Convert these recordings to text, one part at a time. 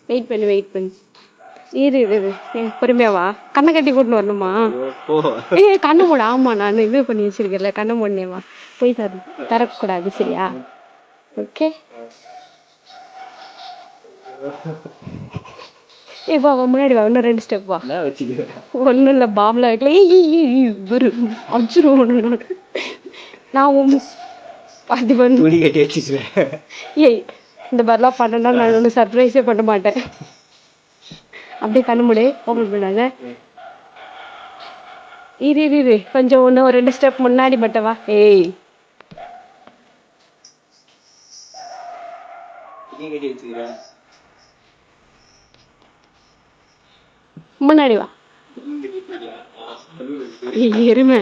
wait பண்ணு இரு பொறுமையாவா கண்ணை கட்டி கூட்டின்னு வரணுமா கண்ணை மூட ஆமா நான் இது பண்ணி வச்சிருக்கேன்ல கண்ணை மூடனேவா போய் தரக்கூடாது சரியா ஓகே வா முன்னாடி வா இன்னும் 2 ஸ்டெப் வா ஒன்றும் இல்லை பாம்ல வைக்கல அடிச்சிருவோம் நான் பாதி பண்ணி கட்டி வச்சுக்கிறேன் ஏய் இந்த மாதிரிலாம் பண்ணனா நான் ஒன்று சர்ப்ரைஸே பண்ண மாட்டேன் அப்படியே கண்ணு மூடு ஓப்பன் பண்ணாத இரு கொஞ்சம் ஒன்று ஒரு 2 ஸ்டெப் முன்னாடி மட்டும் வா ஏய் முன்னாடி வா எருமை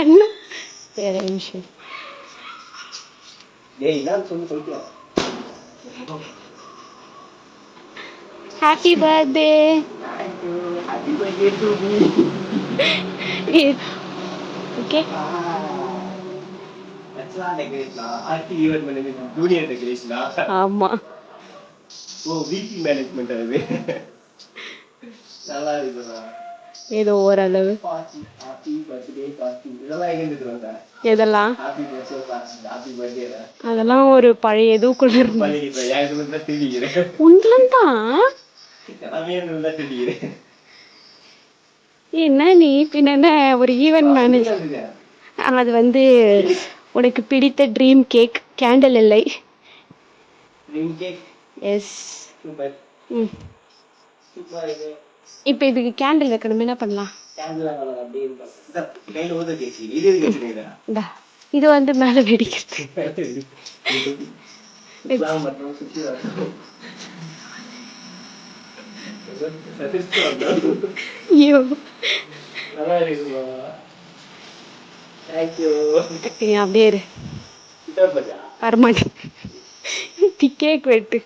என்ன வேற விஷயம் ஹாப்பி பர்த்டே ஓகே ஆமா ஏதோ ஓரளவு எதெல்லாம் அதெல்லாம் ஒரு பழைய எதுக்குள்ள உண்மைதான் என்ன நீ பின்ன ஒரு ஈவென்ட் மேனேஜர் அது வந்து உனக்கு பிடித்த ட்ரீம் கேக் கேண்டில் இல்லை எஸ் இப்போ இதுக்கு கேண்டில் வைக்கணும் என்ன பண்ணலாம் இது வந்து மேல வெடிக்கிறது ஐயோ அப்படியே இரு வரமாட்டேன் கேக் வெட்டு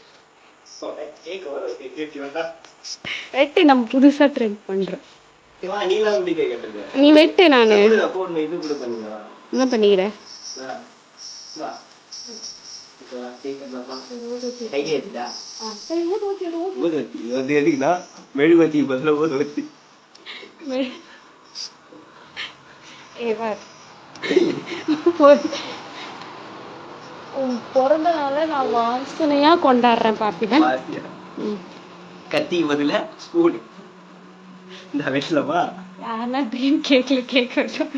நம்ம புதுசா ட்ரெண்ட் பண்றோம் நீ வெட்டு நானு என்ன பண்ணிக்கிறேன் பிறந்த நாள நான் வாசனையா கொண்டாடுறேன் பாப்பிதான் கத்தி பதில ஸ்பூன் இந்த வெட்டலமா யாரா ட்ரீம் கேக்ல கேக் வெட்டோம்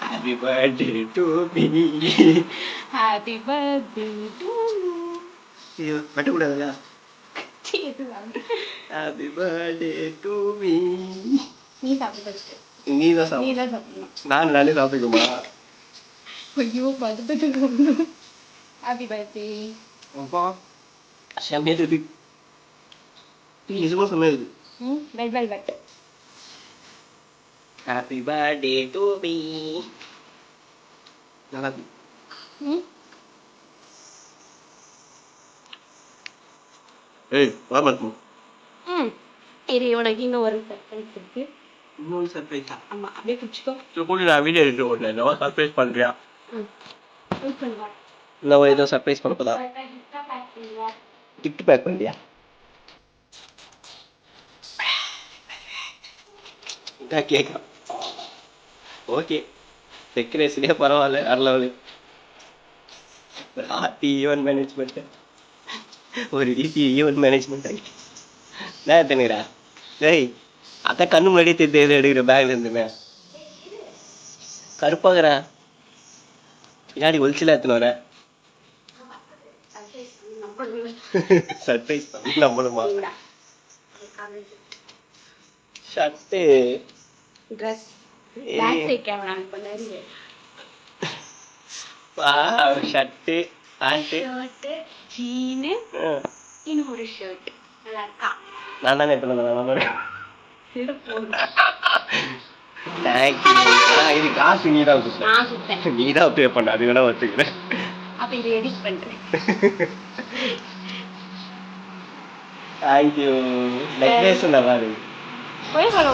happy birthday to me happy birthday to you வெட்ட கூடாதா ஹாப்பி பர்த்டே டு மீ நீ சாப்பிடு நீதான் சாப்பிடணும் நானே சாப்பிட்டுக்குமா ஐயோ பர்த்டே ஹாப்பி பர்த்டே அப்பா செம்மையா இருக்கு நிஜமா செம்மையா இருக்கு வெல்வெல்வெட் ஹாப்பி பர்த்டே டு மீ நல்லா இருக்கு ஏய் வா மத்து இரு உனக்கு இன்னும் ஒரு சர்ப்ரைஸ் இருக்கு இன்னொரு சர்ப்ரைஸா ஆமா அப்படியே குடிச்சுக்கோ சொல்லி நான் வீடியோ எடுத்து ஓடல என்ன சர்ப்ரைஸ் பண்றியா இல்லை ஏதோ சர்ப்ரைஸ் பண்ணப்பதா கிஃப்ட் பேக் பண்ணியா இதான் கேட்கலாம் ஓகே டெக்கரேஷனே பரவாயில்ல அவ்வளவு ஹாப்பி ஈவென்ட் மேனேஜ்மெண்ட் ஒரு டிபி ஈவென்ட் மேனேஜ்மெண்ட் ஆகிட்டு நான் எத்தனைக்கிறா டேய் அதான் கண்ணு முன்னாடியே தெரிஞ்சு எடுக்கிற பேக்ல இருந்துமே கருப்பாகிறேன் பின்னாடி ஒலிச்சில எத்தனை வர சர்ப்ரைஸ் நம்மளுமா shirt dress shirt pant jean இன்னும் ஒரு ஷர்ட் நான் தானே எடுத்துனேன் தேங்க்யூ இது காசு நீதான் கொடுத்தேன் நீதான் பே பண்ண அது வேணா வச்சுக்கிறேன் அப்ப இதை எடிட் பண்றேன் தேங்க்யூ நெக்லஸ் நல்லா இருக்கு